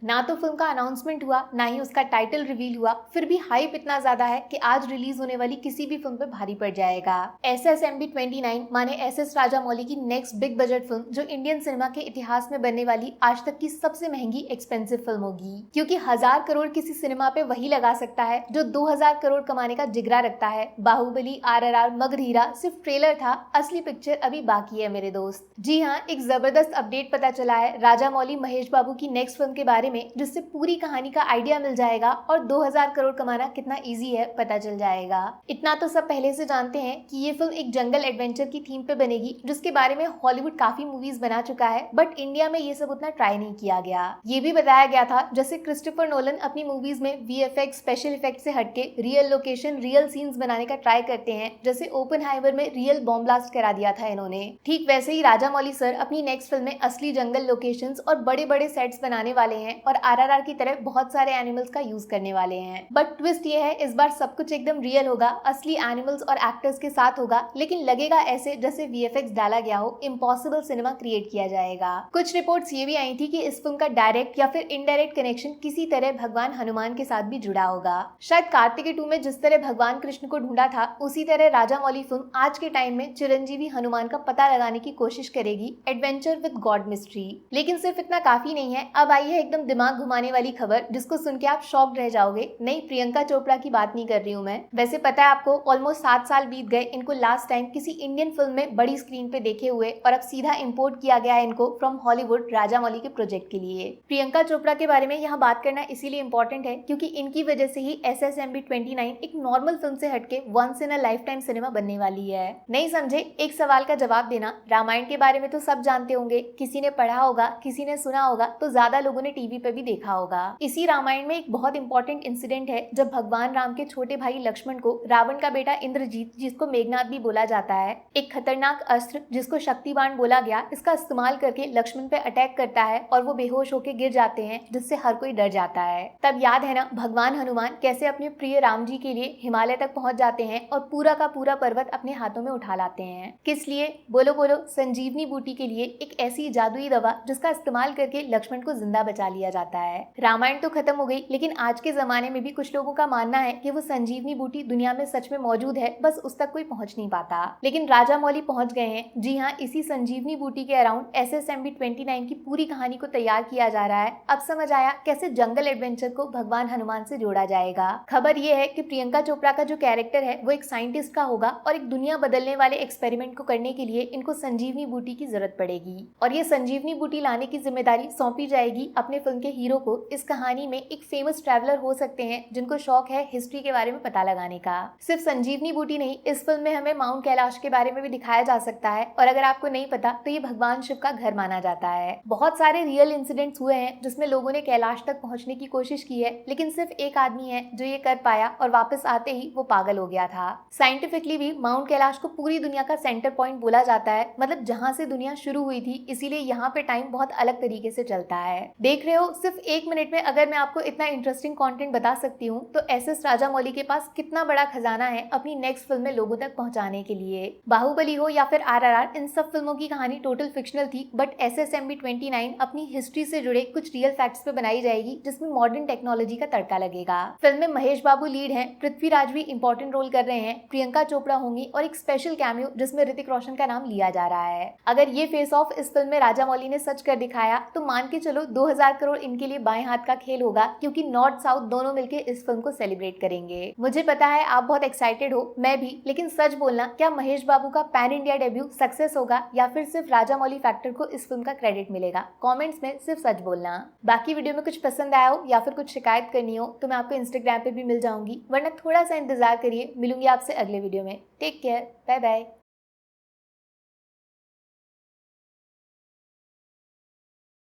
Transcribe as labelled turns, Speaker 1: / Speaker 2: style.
Speaker 1: ना तो फिल्म का अनाउंसमेंट हुआ, ना ही उसका टाइटल रिवील हुआ, फिर भी हाइप इतना ज्यादा है कि आज रिलीज होने वाली किसी भी फिल्म पे भारी पड़ जाएगा। SSMB 29 माने SS राजामौली की नेक्स्ट बिग बजट फिल्म, जो इंडियन सिनेमा के इतिहास में बनने वाली आज तक की सबसे महंगी एक्सपेंसिव फिल्म होगी, क्योंकि 1000 करोड़ किसी सिनेमा पे वही लगा सकता है जो 2000 करोड़ कमाने का जिगरा रखता है। बाहुबली, RRR, मगधीरा सिर्फ ट्रेलर था, असली पिक्चर अभी बाकी है मेरे दोस्त। जी हाँ, एक जबरदस्त अपडेट पता चला है राजामौली महेश बाबू की नेक्स्ट फिल्म के बारे में, जिससे पूरी कहानी का आइडिया मिल जाएगा और 2000 करोड़ कमाना कितना इजी है पता चल जाएगा। इतना तो सब पहले से जानते हैं कि ये फिल्म एक जंगल एडवेंचर की थीम पे बनेगी, जिसके बारे में हॉलीवुड काफी मूवीज बना चुका है, बट इंडिया में ये सब उतना ट्राई नहीं किया गया। ये भी बताया गया था जैसे क्रिस्टोफर नोलन अपनी मूवीज में VFX स्पेशल इफेक्ट से हटके रियल लोकेशन, रियल सीन्स बनाने का ट्राई करते हैं, जैसे ओपनहाइमर में रियल बॉम्ब ब्लास्ट करा दिया था इन्होंने। ठीक वैसे ही राजामौली सर अपनी नेक्स्ट फिल्म में असली जंगल लोकेशंस और बड़े बड़े सेट्स बनाने वाले हैं और RRR की तरह बहुत सारे एनिमल्स का यूज करने वाले हैं। बट ट्विस्ट ये है, इस बार सब कुछ एकदम रियल होगा, असली एनिमल्स और एक्टर्स के साथ होगा, लेकिन लगेगा ऐसे जैसे VFX डाला गया हो, इम्पॉसिबल सिनेमा क्रिएट किया जाएगा। कुछ रिपोर्ट्स ये भी आई थी कि इस फिल्म का डायरेक्ट या फिर इनडायरेक्ट कनेक्शन किसी तरह भगवान हनुमान के साथ भी जुड़ा होगा। शायद कार्तिकेय 2 में जिस तरह भगवान कृष्ण को ढूंढा था, उसी तरह राजामौली फिल्म आज के टाइम में चिरंजीवी हनुमान का पता लगाने की कोशिश करेगी, एडवेंचर विद गॉड मिस्ट्री। लेकिन सिर्फ इतना काफी नहीं है, अब आई है एकदम दिमाग घुमाने वाली खबर, जिसको सुन के आप शॉक्ड रह जाओगे। नहीं, प्रियंका चोपड़ा की बात नहीं कर रही हूँ मैं। वैसे पता है आपको, ऑलमोस्ट 7 साल बीत गए इनको लास्ट टाइम किसी इंडियन फिल्म में बड़ी स्क्रीन पे देखे हुए, और अब सीधा इम्पोर्ट किया गया है इनको फ्रॉम हॉलीवुड राजामौली के प्रोजेक्ट के लिए। प्रियंका चोपड़ा के बारे में यहाँ बात करना इसीलिए इम्पोर्टेंट है क्योंकि इनकी वजह से ही SSMB 29 एक नॉर्मल फिल्म से हटके once in a lifetime cinema बनने वाली है। नहीं समझे? एक सवाल का जवाब देना। रामायण के बारे में तो सब जानते होंगे, किसी ने पढ़ा होगा, किसी ने सुना होगा, तो ज्यादा लोगों ने टीवी पे भी देखा होगा। इसी रामायण में एक बहुत इंपॉर्टेंट इंसिडेंट है जब भगवान राम के छोटे भाई लक्ष्मण को रावण का बेटा इंद्रजीत, जिसको मेघनाथ भी बोला जाता है, एक खतरनाक अस्त्र जिसको शक्ति बाण बोला गया, इसका इस्तेमाल करके लक्ष्मण पे अटैक करता है और वो बेहोश होकर गिर जाते हैं, जिससे हर कोई डर जाता है। तब याद है ना भगवान हनुमान कैसे अपने प्रिय राम जी के लिए हिमालय तक पहुंच जाते हैं और पूरा का पूरा पर्वत अपने हाथों में उठा लाते हैं। किस लिए? बोलो बोलो। संजीवनी बूटी के लिए, एक ऐसी जादुई दवा जिसका इस्तेमाल करके लक्ष्मण को जिंदा बचा लिया जाता है। रामायण तो खत्म हो गई, लेकिन आज के जमाने में भी कुछ लोगों का मानना है कि वो संजीवनी बूटी दुनिया में सच में मौजूद है, बस उस तक कोई पहुंच नहीं पाता। लेकिन राजामौली पहुंच गए हैं। जी हाँ, इसी संजीवनी बूटी के अराउंड SSMB 29 की पूरी कहानी को तैयार किया जा रहा है। अब समझ आया कैसे जंगल एडवेंचर को भगवान हनुमान से जोड़ा जाएगा। खबर ये है कि प्रियंका चोपड़ा का जो कैरेक्टर है वो एक साइंटिस्ट का होगा और एक दुनिया बदलने वाले एक्सपेरिमेंट को करने के लिए इनको संजीवनी बूटी की जरूरत पड़ेगी, और ये संजीवनी बूटी लाने की जिम्मेदारी सौंपी जाएगी अपने फिल्म के हीरो को। इस कहानी में एक फेमस ट्रैवलर हो सकते हैं जिनको शौक है हिस्ट्री के बारे में पता लगाने का। सिर्फ संजीवनी बूटी नहीं, इस फिल्म में हमें माउंट कैलाश के बारे में भी दिखाया जा सकता है, और अगर आपको नहीं पता तो ये भगवान शिव का घर माना जाता है। बहुत सारे रियल इंसिडेंट्स हुए हैं जिसमें लोगों ने कैलाश तक पहुंचने की कोशिश की है, लेकिन सिर्फ एक आदमी है जो ये कर पाया और वापस आते ही वो पागल हो गया था। साइंटिफिकली भी माउंट कैलाश को पूरी दुनिया का सेंटर पॉइंट बोला जाता है, मतलब जहां से दुनिया शुरू हुई थी, इसीलिए यहाँ पे टाइम बहुत अलग तरीके से चलता है। देख रहे हो, सिर्फ 1 मिनट में अगर मैं आपको इतना इंटरेस्टिंग कंटेंट बता सकती हूँ, तो SS राजामौली के पास कितना बड़ा खजाना है अपनी नेक्स्ट फिल्म में लोगों तक पहुंचाने के लिए। बाहुबली हो या फिर RRR, इन सब फिल्मों की कहानी टोटल फिक्शनल थी, बट SSMB 29 अपनी हिस्ट्री से जुड़े कुछ रियल फैक्ट्स पे बनाई जाएगी, जिसमें मॉडर्न टेक्नोलॉजी का तड़का लगेगा। फिल्म में महेश बाबू लीड हैं, पृथ्वीराज भी इंपॉर्टेंट रोल कर रहे हैं, प्रियंका चोपड़ा होंगी और एक स्पेशल कैमियो जिसमें ऋतिक रोशन का नाम लिया जा रहा है। अगर ये फेस ऑफ इस फिल्म में राजामौली ने सच कर दिखाया तो मान के चलो 2000 करोड़ इनके लिए बाएं हाथ का खेल होगा, क्योंकि नॉर्थ साउथ दोनों मिलकर इस फिल्म को सेलिब्रेट करेंगे। मुझे पता है आप बहुत एक्साइटेड हो, मैं भी, लेकिन सच बोलना, क्या महेश बाबू का पैन इंडिया डेब्यू सक्सेस होगा या फिर सिर्फ राजामौली फैक्टर को इस फिल्म का क्रेडिट मिलेगा? कमेंट्स में सिर्फ सच बोलना। बाकी वीडियो में कुछ पसंद आया हो या फिर कुछ शिकायत करनी हो तो मैं आपको इंस्टाग्राम पे भी मिल जाऊंगी, वरना थोड़ा सा इंतजार करिए, मिलूंगी आपसे अगले वीडियो में। Take care, bye bye.